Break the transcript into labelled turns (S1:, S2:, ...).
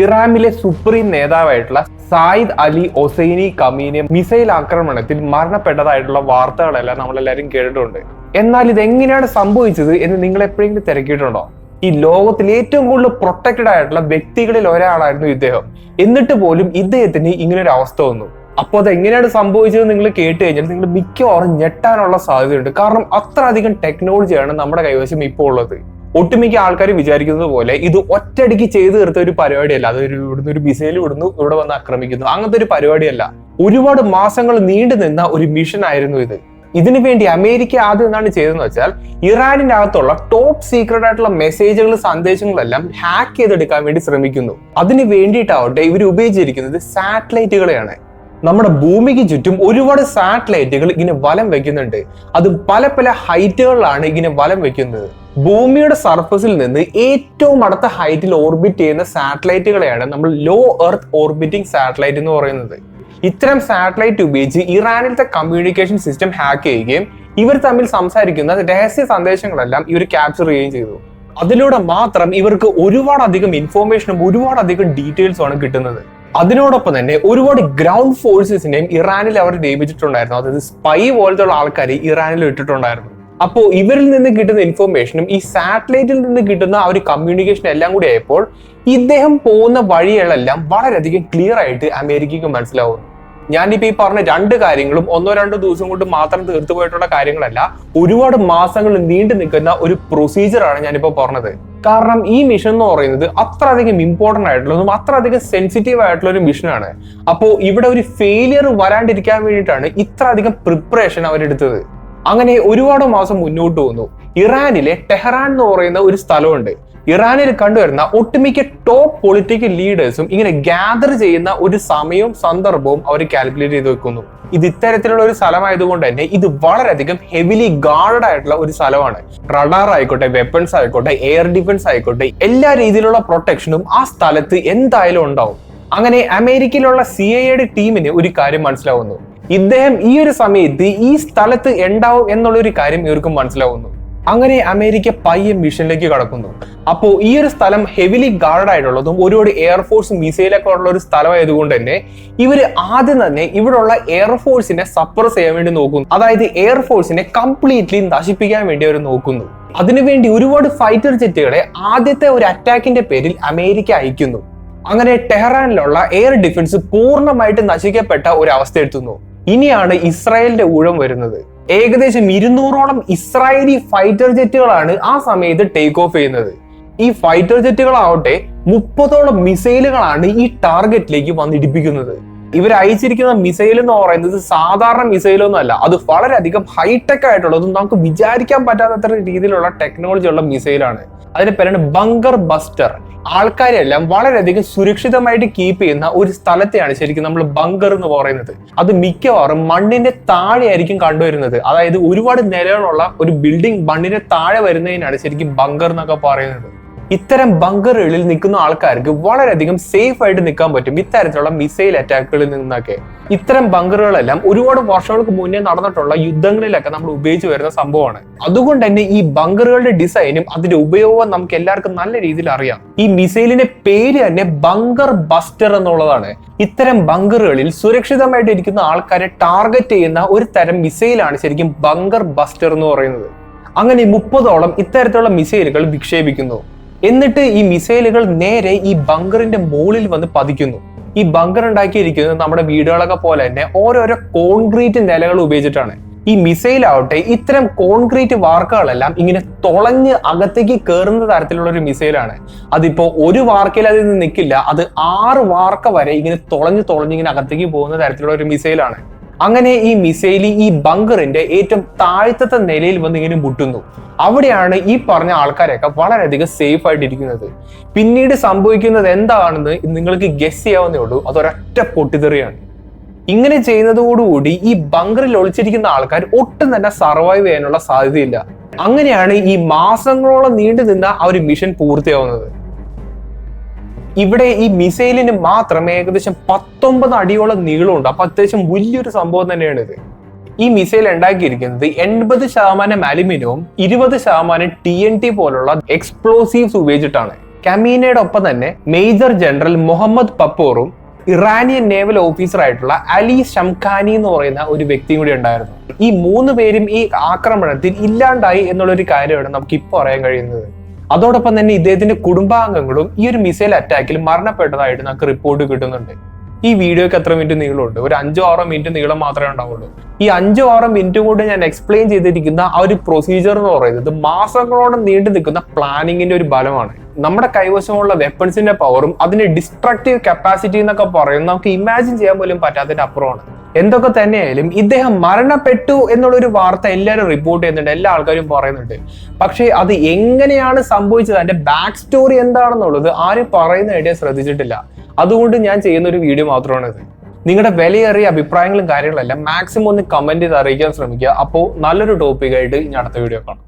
S1: ഇറാനിലെ supreme നേതാവായിട്ടുള്ള Zayed Ali ഒസൈനി കമീനെ missile ആക്രമണത്തിൽ മരണപ്പെട്ടതായിട്ടുള്ള വാർത്തകളെല്ലാം നമ്മളെല്ലാവരും കേട്ടിട്ടുണ്ട്. എന്നാൽ ഇതെങ്ങനെയാണ് സംഭവിച്ചത് എന്ന് നിങ്ങൾ എപ്പോഴെങ്കിലും തിരക്കിയിട്ടുണ്ടോ? ഈ ലോകത്തിൽ ഏറ്റവും കൂടുതൽ പ്രൊട്ടക്റ്റഡ് ആയിട്ടുള്ള വ്യക്തികളിൽ ഒരാളായിരുന്നു ഇദ്ദേഹം. എന്നിട്ട് പോലും ഇദ്ദേഹത്തിന് ഇങ്ങനെ ഒരു അവസ്ഥ വന്നു. അപ്പോൾ അത് എങ്ങനെയാണ് സംഭവിച്ചത് നിങ്ങൾ കേട്ട് കഴിഞ്ഞാൽ നിങ്ങൾ മിക്കവാറും ഞെട്ടാനുള്ള സാധ്യതയുണ്ട്. കാരണം അത്ര അധികം ടെക്നോളജിയാണ് നമ്മുടെ കൈവശം ഇപ്പോൾ ഉള്ളത്. ഒട്ടുമിക്ക ആൾക്കാർ വിചാരിക്കുന്നത് പോലെ ഇത് ഒറ്റയടിക്ക് ചെയ്തു തീർത്ത ഒരു പരിപാടിയല്ല. അത് ഇവിടുന്ന് ഒരു മിസൈൽ വിടുന്നു, ഇവിടെ വന്ന് ആക്രമിക്കുന്നു, അങ്ങനത്തെ ഒരു പരിപാടിയല്ല. ഒരുപാട് മാസങ്ങൾ നീണ്ടു നിന്ന ഒരു മിഷൻ ആയിരുന്നു ഇത്. ഇതിനു വേണ്ടി അമേരിക്ക ആദ്യം എന്താണ് ചെയ്തതെന്ന് വെച്ചാൽ ഇറാനിന്റെ അകത്തുള്ള ടോപ്പ് സീക്രട്ട് ആയിട്ടുള്ള മെസ്സേജുകൾ, സന്ദേശങ്ങളെല്ലാം ഹാക്ക് ചെയ്തെടുക്കാൻ വേണ്ടി ശ്രമിക്കുന്നു. അതിന് വേണ്ടിയിട്ടാവട്ടെ ഇവർ ഉപയോഗിച്ചിരിക്കുന്നത് സാറ്റലൈറ്റുകളെയാണ്. നമ്മുടെ ഭൂമിക്ക് ചുറ്റും ഒരുപാട് സാറ്റലൈറ്റുകൾ ഇങ്ങനെ വലം വെക്കുന്നുണ്ട്. അത് പല പല ഹൈറ്റുകളിലാണ് ഇങ്ങനെ വലം വെക്കുന്നത്. ഭൂമിയുടെ സർഫസിൽ നിന്ന് ഏറ്റവും അടുത്ത ഹൈറ്റിൽ ഓർബിറ്റ് ചെയ്യുന്ന സാറ്റലൈറ്റുകളെയാണ് നമ്മൾ ലോ എർത്ത് ഓർബിറ്റിംഗ് സാറ്റലൈറ്റ് എന്ന് പറയുന്നത്. ഇത്തരം സാറ്റലൈറ്റ് ഉപയോഗിച്ച് ഇറാനിലത്തെ കമ്മ്യൂണിക്കേഷൻ സിസ്റ്റം ഹാക്ക് ചെയ്യുകയും ഇവർ തമ്മിൽ സംസാരിക്കുന്ന രഹസ്യ സന്ദേശങ്ങളെല്ലാം ഇവർ ക്യാപ്ചർ ചെയ്യുകയും ചെയ്തു. അതിലൂടെ മാത്രം ഇവർക്ക് ഒരുപാടധികം ഇൻഫോർമേഷനും ഒരുപാടധികം ഡീറ്റെയിൽസും ആണ് കിട്ടുന്നത്. അതിനോടൊപ്പം തന്നെ ഒരുപാട് ഗ്രൗണ്ട് ഫോഴ്സസിനെയും ഇറാനിൽ അവർ നിയമിച്ചിട്ടുണ്ടായിരുന്നു. അതായത് സ്പൈ പോലത്തെ ഉള്ള ആൾക്കാരെ ഇറാനിൽ ഇട്ടിട്ടുണ്ടായിരുന്നു. അപ്പോൾ ഇവരിൽ നിന്ന് കിട്ടുന്ന ഇൻഫോർമേഷനും ഈ സാറ്റലൈറ്റിൽ നിന്ന് കിട്ടുന്ന ആ ഒരു കമ്മ്യൂണിക്കേഷൻ എല്ലാം കൂടി ആയപ്പോൾ ഇദ്ദേഹം പോകുന്ന വഴികളെല്ലാം വളരെയധികം ക്ലിയർ ആയിട്ട് അമേരിക്കയ്ക്ക് മനസ്സിലാവും. ഞാനിപ്പോ ഈ പറഞ്ഞ രണ്ട് കാര്യങ്ങളും ഒന്നോ രണ്ടോ ദിവസം കൊണ്ട് മാത്രം തീർത്തു പോയിട്ടുള്ള കാര്യങ്ങളല്ല, ഒരുപാട് മാസങ്ങൾ നീണ്ടു നിൽക്കുന്ന ഒരു പ്രൊസീജിയറാണ് ഞാനിപ്പോ പറഞ്ഞത്. കാരണം ഈ മിഷൻ എന്ന് പറയുന്നത് അത്ര അധികം ഇമ്പോർട്ടന്റ് ആയിട്ടുള്ളതും അത്ര അധികം സെൻസിറ്റീവ് ആയിട്ടുള്ള ഒരു മിഷനാണ്. അപ്പോൾ ഇവിടെ ഒരു ഫെയിലിയർ വരാണ്ടിരിക്കാൻ വേണ്ടിയിട്ടാണ് ഇത്ര അധികം പ്രിപ്പറേഷൻ അവരെടുത്തത്. അങ്ങനെ ഒരുപാട് മാസം മുന്നോട്ട് വന്നു. ഇറാനിലെ ടെഹ്റാൻ എന്ന് പറയുന്ന ഒരു സ്ഥലമുണ്ട്. ഇറാനിൽ കണ്ടുവരുന്ന ഒട്ടുമിക്ക ടോപ്പ് പൊളിറ്റിക്കൽ ലീഡേഴ്സും ഇങ്ങനെ ഗ്യാദർ ചെയ്യുന്ന ഒരു സമയവും സന്ദർഭവും അവർ കാൽക്കുലേറ്റ് ചെയ്ത് വെക്കുന്നു. ഇത് ഇത്തരത്തിലുള്ള ഒരു സ്ഥലമായതുകൊണ്ട് തന്നെ ഇത് വളരെയധികം ഹെവിലി ഗാർഡഡ് ആയിട്ടുള്ള ഒരു സ്ഥലമാണ്. റഡാർ ആയിക്കോട്ടെ, വെപ്പൺസ് ആയിക്കോട്ടെ, എയർ ഡിഫൻസ് ആയിക്കോട്ടെ, എല്ലാ രീതിയിലുള്ള പ്രൊട്ടക്ഷനും ആ സ്ഥലത്ത് എന്തായാലും ഉണ്ടാവും. അങ്ങനെ അമേരിക്കയിലുള്ള CIA ടീമിന് ഒരു കാര്യം മനസ്സിലാവുന്നു. ഇദ്ദേഹം ഈ ഒരു സമയത്ത് ഈ സ്ഥലത്ത് ഉണ്ടാവും എന്നുള്ള ഒരു കാര്യം ഇവർക്കും മനസ്സിലാവുന്നു. അങ്ങനെ അമേരിക്ക പയ്യെ മിഷനിലേക്ക് കടക്കുന്നു. അപ്പോൾ ഈ ഒരു സ്ഥലം ഹെവിലി ഗാർഡ് ആയിട്ടുള്ളതും ഒരുപാട് എയർഫോഴ്സ് മിസൈലൊക്കെ ഉള്ള ഒരു സ്ഥലമായതുകൊണ്ട് തന്നെ ഇവർ ആദ്യം തന്നെ ഇവിടെയുള്ള എയർഫോഴ്സിനെ സപ്രസ് ചെയ്യാൻ വേണ്ടി നോക്കുന്നു. അതായത് എയർഫോഴ്സിനെ കംപ്ലീറ്റ്ലി നശിപ്പിക്കാൻ വേണ്ടി അവർ നോക്കുന്നു. അതിനുവേണ്ടി ഒരുപാട് ഫൈറ്റർ ജെറ്റുകളെ ആദ്യത്തെ ഒരു അറ്റാക്കിന്റെ പേരിൽ അമേരിക്ക അയക്കുന്നു. അങ്ങനെ ടെഹ്റാനിലുള്ള എയർ ഡിഫൻസ് പൂർണ്ണമായിട്ട് നശിക്കപ്പെട്ട ഒരു അവസ്ഥ എത്തുന്നു. ഇനിയാണ് ഇസ്രായേലിന്റെ ഊഴം വരുന്നത്. ഏകദേശം 200ഓളം ഇസ്രായേലി ഫൈറ്റർ ജെറ്റുകളാണ് ആ സമയത്ത് ടേക്ക് ഓഫ് ചെയ്യുന്നത്. ഈ ഫൈറ്റർ ജെറ്റുകളാവട്ടെ 30ഓളം മിസൈലുകളാണ് ഈ ടാർഗറ്റിലേക്ക് വന്നിടിപ്പിക്കുന്നത്. ഇവർ അയച്ചിരിക്കുന്ന മിസൈൽ എന്ന് പറയുന്നത് സാധാരണ മിസൈലൊന്നും അല്ല. അത് വളരെയധികം ഹൈടെക് ആയിട്ടുള്ളതും നമുക്ക് വിചാരിക്കാൻ പറ്റാത്ത രീതിയിലുള്ള ടെക്നോളജി ഉള്ള മിസൈലാണ്. അതിന്റെ പേരാണ് ബങ്കർ ബസ്റ്റർ. ആൾക്കാരെല്ലാം വളരെയധികം സുരക്ഷിതമായിട്ട് കീപ്പ് ചെയ്യുന്ന ഒരു സ്ഥലത്തെയാണ് ശരിക്കും നമ്മൾ ബങ്കർ എന്ന് പറയുന്നത്. അത് മിക്കവാറും മണ്ണിന്റെ താഴെയായിരിക്കും കണ്ടുവരുന്നത്. അതായത് ഒരുപാട് നിലകളുള്ള ഒരു ബിൽഡിംഗ് മണ്ണിന്റെ താഴെ വരുന്നതിനാണ് ശരിക്കും ബങ്കർ എന്നൊക്കെ പറയുന്നത്. ഇത്തരം ബങ്കറുകളിൽ നിൽക്കുന്ന ആൾക്കാർക്ക് വളരെയധികം സേഫ് ആയിട്ട് നിൽക്കാൻ പറ്റും ഇത്തരത്തിലുള്ള മിസൈൽ അറ്റാക്കുകളിൽ നിന്നൊക്കെ. ഇത്തരം ബങ്കറുകളെല്ലാം ഒരുപാട് വർഷങ്ങൾക്ക് മുന്നേ നടന്നിട്ടുള്ള യുദ്ധങ്ങളിലൊക്കെ നമ്മൾ ഉപയോഗിച്ച് വരുന്ന സംഭവമാണ്. അതുകൊണ്ട് തന്നെ ഈ ബങ്കറുകളുടെ ഡിസൈനും അതിന്റെ ഉപയോഗവും നമുക്ക് എല്ലാവർക്കും നല്ല രീതിയിൽ അറിയാം. ഈ മിസൈലിന്റെ പേര് തന്നെ ബങ്കർ ബസ്റ്റർ എന്നുള്ളതാണ്. ഇത്തരം ബങ്കറുകളിൽ സുരക്ഷിതമായിട്ട് ഇരിക്കുന്ന ആൾക്കാരെ ടാർഗറ്റ് ചെയ്യുന്ന ഒരു തരം മിസൈലാണ് ശരിക്കും ബങ്കർ ബസ്റ്റർ എന്ന് പറയുന്നത്. അങ്ങനെ 30ഓളം ഇത്തരത്തിലുള്ള മിസൈലുകൾ വിക്ഷേപിക്കുന്നു. എന്നിട്ട് ഈ മിസൈലുകൾ നേരെ ഈ ബങ്കറിന്റെ മുകളിൽ വന്ന് പതിക്കുന്നു. ഈ ബങ്കർ ഉണ്ടാക്കിയിരിക്കുന്നത് നമ്മുടെ വീടുകളൊക്കെ പോലെ തന്നെ ഓരോരോ കോൺക്രീറ്റ് നിലകൾ ഉപയോഗിച്ചിട്ടാണ്. ഈ മിസൈൽ ആവട്ടെ ഇത്തരം കോൺക്രീറ്റ് വാർക്കകളെല്ലാം ഇങ്ങനെ തുളഞ്ഞ് അകത്തേക്ക് കയറുന്ന തരത്തിലുള്ള ഒരു മിസൈലാണ്. അതിപ്പോ ഒരു വാർക്കയിൽ അതിൽ നിന്ന് നിൽക്കില്ല, അത് 6 വാർക്ക വരെ ഇങ്ങനെ തുളഞ്ഞിങ്ങനെ അകത്തേക്ക് പോകുന്ന തരത്തിലുള്ള ഒരു മിസൈലാണ്. അങ്ങനെ ഈ മിസൈൽ ഈ ബങ്കറിന്റെ ഏറ്റവും താഴ്ത്തത്തെ നിലയിൽ വന്ന് ഇങ്ങനെ മുട്ടുന്നു. അവിടെയാണ് ഈ പറഞ്ഞ ആൾക്കാരൊക്കെ വളരെയധികം സേഫ് ആയിട്ടിരിക്കുന്നത്. പിന്നീട് സംഭവിക്കുന്നത് എന്താണെന്ന് നിങ്ങൾക്ക് ഗസ് ചെയ്യാവുന്നേ ഉള്ളൂ. അതൊരൊറ്റ പൊട്ടിത്തെറിയാണ്. ഇങ്ങനെ ചെയ്യുന്നതോടുകൂടി ഈ ബങ്കറിൽ ഒളിച്ചിരിക്കുന്ന ആൾക്കാർ ഒട്ടും തന്നെ സർവൈവ് ചെയ്യാനുള്ള സാധ്യതയില്ല. അങ്ങനെയാണ് ഈ മാസങ്ങളോളം നീണ്ടു നിന്ന ആ ഒരു മിഷൻ പൂർത്തിയാവുന്നത്. ഇവിടെ ഈ മിസൈലിന് മാത്രം ഏകദേശം 19 അടിയോളം നീളമുണ്ട്. അപ്പൊ അത്യാവശ്യം വലിയൊരു സംഭവം തന്നെയാണ് ഇത്. ഈ മിസൈൽ ഉണ്ടാക്കിയിരിക്കുന്നത് 80% അലുമിനിയവും 20% TNT പോലുള്ള എക്സ്പ്ലോസീവ്സ് ഉപയോഗിച്ചിട്ടാണ്. കമീനയുടെ ഒപ്പം തന്നെ മേജർ ജനറൽ മുഹമ്മദ് പപ്പോറും ഇറാനിയൻ നേവൽ ഓഫീസർ ആയിട്ടുള്ള അലി ഷംഖാനി എന്ന് പറയുന്ന ഒരു വ്യക്തിയും കൂടി ഉണ്ടായിരുന്നു. ഈ 3 പേരും ഈ ആക്രമണത്തിൽ ഇല്ലാണ്ടായി എന്നുള്ളൊരു കാര്യമാണ് നമുക്ക് ഇപ്പോൾ അറിയാൻ കഴിയുന്നത്. അതോടൊപ്പം തന്നെ ഇദ്ദേഹത്തിന്റെ കുടുംബാംഗങ്ങളും ഈ ഒരു മിസൈൽ അറ്റാക്കിൽ മരണപ്പെട്ടതായിട്ട് നമുക്ക് റിപ്പോർട്ട് കിട്ടുന്നുണ്ട്. ഈ വീഡിയോക്ക് എത്ര മിനിറ്റ് നീളമുണ്ട്? ഒരു 5-6 മിനിറ്റ് നീളം മാത്രമേ ഉണ്ടാവുള്ളൂ. ഈ 5-6 മിനിറ്റ് കൊണ്ട് ഞാൻ എക്സ്പ്ലെയിൻ ചെയ്തിരിക്കുന്ന ആ ഒരു പ്രൊസീജിയർ എന്ന് പറയുന്നത് മാസങ്ങളോളം നീണ്ടു നിൽക്കുന്ന പ്ലാനിങ്ങിന്റെ ഒരു ഫലമാണ്. നമ്മുടെ കൈവശമുള്ള വെപ്പൺസിന്റെ പവറും അതിന്റെ ഡിസ്ട്രക്റ്റീവ് കപ്പാസിറ്റി എന്നൊക്കെ പറയുന്നത് നമുക്ക് ഇമാജിൻ ചെയ്യാൻ പോലും പറ്റാത്തതിന്റെ അപ്പുറമാണ്. എന്തൊക്കെ തന്നെയായാലും ഇദ്ദേഹം മരണപ്പെട്ടു എന്നുള്ളൊരു വാർത്ത എല്ലാവരും റിപ്പോർട്ട് ചെയ്യുന്നുണ്ട്, എല്ലാ ആൾക്കാരും പറയുന്നുണ്ട്. പക്ഷേ അത് എങ്ങനെയാണ് സംഭവിച്ചത്, അതിന്റെ ബാക്ക് സ്റ്റോറി എന്താണെന്നുള്ളത് ആരും പറയുന്നതായിട്ട് ശ്രദ്ധിച്ചിട്ടില്ല. അതുകൊണ്ട് ഞാൻ ചെയ്യുന്ന ഒരു വീഡിയോ മാത്രമാണ് ഇത്. നിങ്ങളുടെ വിലയേറിയ അഭിപ്രായങ്ങളും കാര്യങ്ങളെല്ലാം മാക്സിമം ഒന്ന് കമന്റ് ചെയ്ത് അറിയിക്കാൻ ശ്രമിക്കുക. അപ്പോൾ നല്ലൊരു ടോപ്പിക്കായിട്ട് ഇനി അടുത്ത വീഡിയോ കാണാം.